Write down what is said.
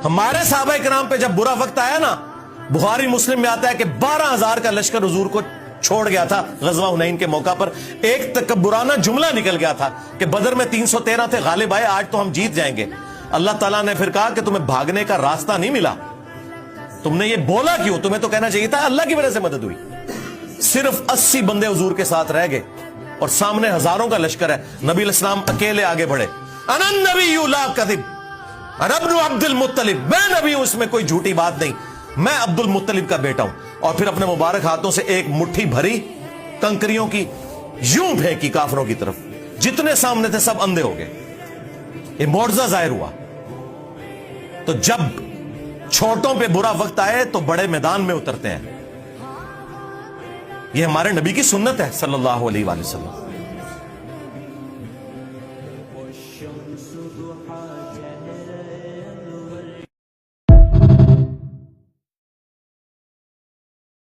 ہمارے صحابہ کرام پہ جب برا وقت آیا نا، بخاری مسلم میں آتا ہے کہ 12,000 کا لشکر حضور کو چھوڑ گیا تھا غزوہ حنین کے موقع پر. ایک تکبرانہ جملہ نکل گیا تھا کہ بدر میں 313 تھے، غالب آئے، آج تو ہم جیت جائیں گے. اللہ تعالیٰ نے پھر کہا کہ تمہیں بھاگنے کا راستہ نہیں ملا، تم نے یہ بولا کیوں؟ تمہیں تو کہنا چاہیے تھا اللہ کی وجہ سے مدد ہوئی. صرف 80 بندے حضور کے ساتھ رہ گئے اور سامنے ہزاروں کا لشکر ہے. نبی علیہ السلام اکیلے آگے بڑھے. انا النبی لا کذب انا ابن عبد المطلب، میں نبی ہوں، اس میں کوئی جھوٹی بات نہیں، میں عبد المطلب کا بیٹا ہوں. اور پھر اپنے مبارک ہاتھوں سے ایک مٹھی بھری کنکریوں کی یوں پھینکی کافروں کی طرف، جتنے سامنے تھے سب اندھے ہو گئے. یہ معجزہ ظاہر ہوا. تو جب چھوٹوں پہ برا وقت آئے تو بڑے میدان میں اترتے ہیں. یہ ہمارے نبی کی سنت ہے صلی اللہ علیہ وآلہ وسلم.